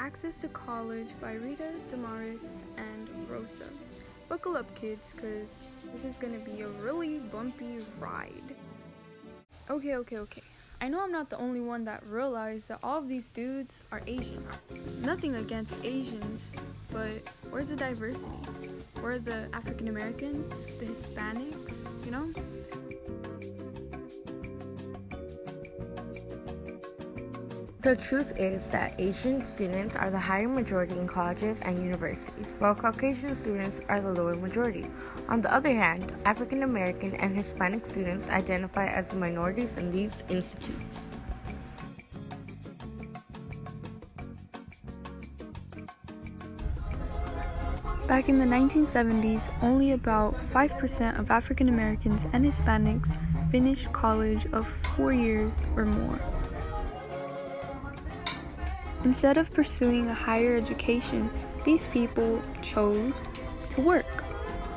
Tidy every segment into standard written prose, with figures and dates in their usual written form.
Access to College by Rita, Damaris, and Rosa. Buckle up, kids, because this is going to be a really bumpy ride. Okay. I know I'm not the only one that realized that all of these dudes are Asian. Nothing against Asians, but where's the diversity? Where are the African Americans, the Hispanics, you know? The truth is that Asian students are the higher majority in colleges and universities, while Caucasian students are the lower majority. On the other hand, African American and Hispanic students identify as the minorities in these institutes. Back in the 1970s, only about 5% of African Americans and Hispanics finished college of 4 years or more. Instead of pursuing a higher education, these people chose to work.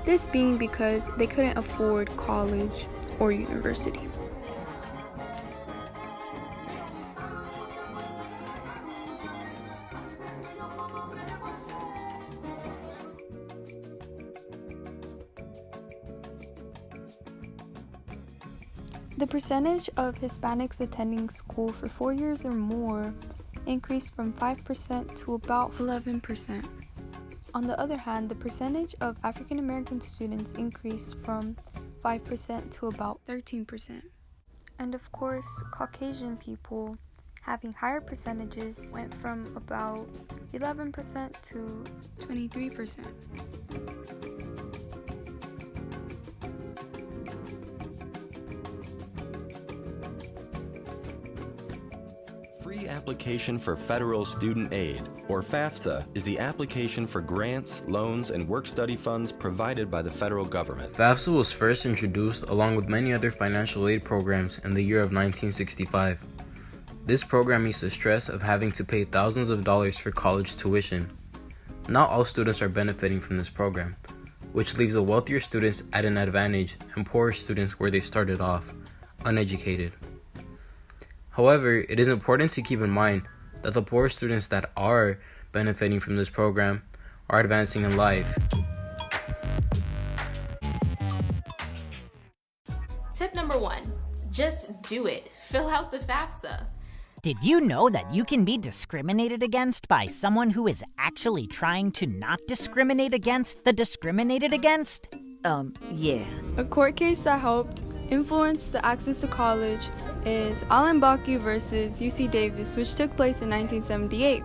This being because they couldn't afford college or university. The percentage of Hispanics attending school for 4 years or more increased from 5% to about 11%. On the other hand, the percentage of African American students increased from 5% to about 13%. And of course, Caucasian people having higher percentages went from about 11% to 23%. Free application for Federal Student Aid, or FAFSA, is the application for grants, loans, and work-study funds provided by the federal government. FAFSA was first introduced along with many other financial aid programs in the year of 1965. This program meets the stress of having to pay thousands of dollars for college tuition. Not all students are benefiting from this program, which leaves the wealthier students at an advantage and poorer students where they started off, uneducated. However, it is important to keep in mind that the poor students that are benefiting from this program are advancing in life. Tip number 1, just do it. Fill out the FAFSA. Did you know that you can be discriminated against by someone who is actually trying to not discriminate against the discriminated against? Yes. A court case that helped influence the access to college is Al-Mbaki versus UC Davis, which took place in 1978.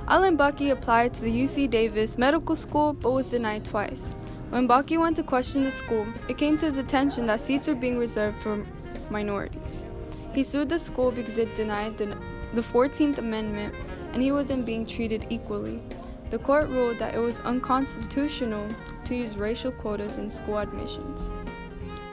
Al-Mbaki applied to the UC Davis Medical School but was denied twice. When Mbaki went to question the school, it came to his attention that seats were being reserved for minorities. He sued the school because it denied the 14th Amendment and he wasn't being treated equally. The court ruled that it was unconstitutional to use racial quotas in school admissions.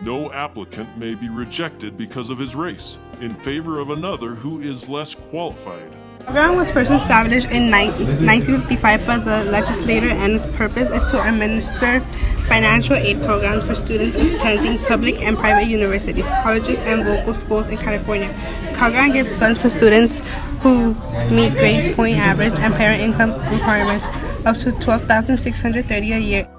No applicant may be rejected because of his race, in favor of another who is less qualified. The program was first established in 1955 by the legislature, and its purpose is to administer financial aid programs for students attending public and private universities, colleges, and local schools in California. The program gives funds to students who meet grade point average and parent income requirements up to $12,630 a year.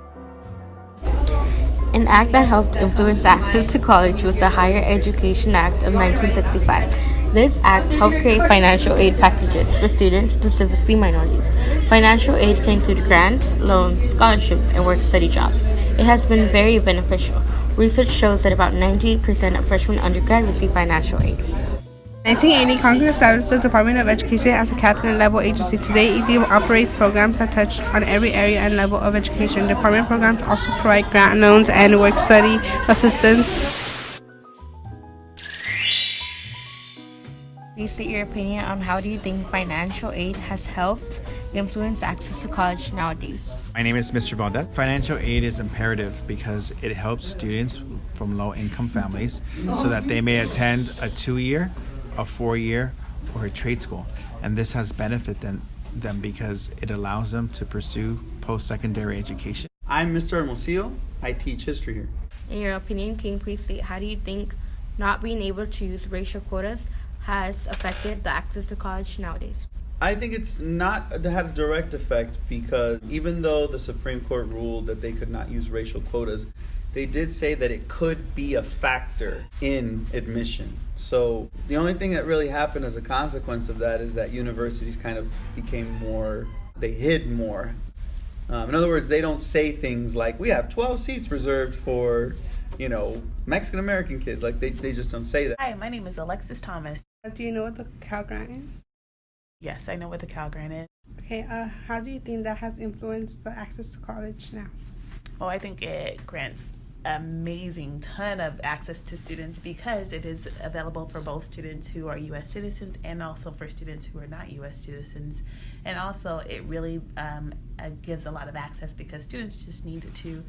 An act that helped influence access to college was the Higher Education Act of 1965. This act helped create financial aid packages for students, specifically minorities. Financial aid can include grants, loans, scholarships, and work-study jobs. It has been very beneficial. Research shows that about 98% of freshmen undergrad receive financial aid. In 1980, Congress established the Department of Education as a cabinet-level agency. Today, ED operates programs that touch on every area and level of education. Department programs also provide grant loans and work-study assistance. Please state your opinion on how do you think financial aid has helped influence access to college nowadays. My name is Mr. Valdez. Financial aid is imperative because it helps students from low-income families so that they may attend a 2-year, a 4-year, or a trade school. And this has benefited them because it allows them to pursue post-secondary education. I'm Mr. Hermosillo. I teach history here. In your opinion, can you please state how do you think not being able to use racial quotas has affected the access to college nowadays? I think it's not had a direct effect because even though the Supreme Court ruled that they could not use racial quotas, they did say that it could be a factor in admission. So the only thing that really happened as a consequence of that is that universities kind of became more, they hid more. In other words, they don't say things like, we have 12 seats reserved for, Mexican American kids. Like they just don't say that. Hi, my name is Alexis Thomas. Do you know what the Cal Grant is? Yes, I know what the Cal Grant is. Okay, how do you think that has influenced the access to college now? Oh, I think it grants amazing ton of access to students because it is available for both students who are U.S. citizens and also for students who are not U.S. citizens. And also it really gives a lot of access because students just need to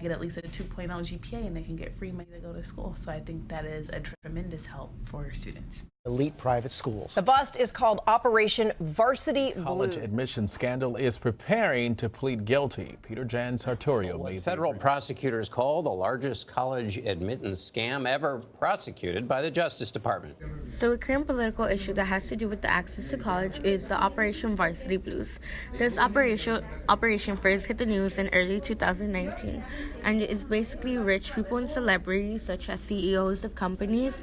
get at least a 2.0 GPA and they can get free money to go to school. So I think that is a tremendous help for students. Elite private schools. The bust is called Operation Varsity Blues. College admission scandal is preparing to plead guilty. Peter Jan Sartorio made federal prosecutors call the largest college admittance scam ever prosecuted by the Justice Department. So a current political issue that has to do with the access to college is the Operation Varsity Blues. This operation first hit the news in early 2019, and it is basically rich people and celebrities such as CEOs of companies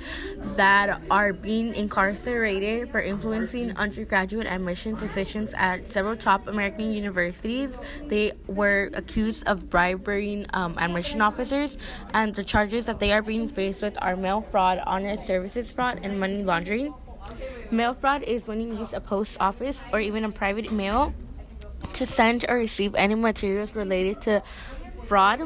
that are being incarcerated for influencing undergraduate admission decisions at several top American universities. They were accused of bribing admission officers, and the charges that they are being faced with are mail fraud, honest services fraud, and money laundering. Mail fraud is when you use a post office or even a private mail to send or receive any materials related to fraud.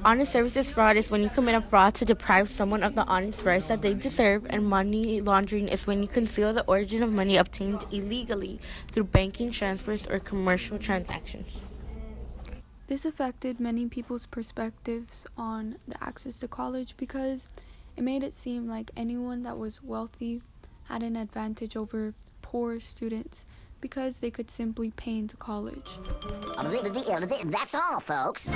Honest services fraud is when you commit a fraud to deprive someone of the honest rights that they deserve, and money laundering is when you conceal the origin of money obtained illegally through banking transfers or commercial transactions. This affected many people's perspectives on the access to college because it made it seem like anyone that was wealthy had an advantage over poor students because they could simply pay into college. That's all, folks.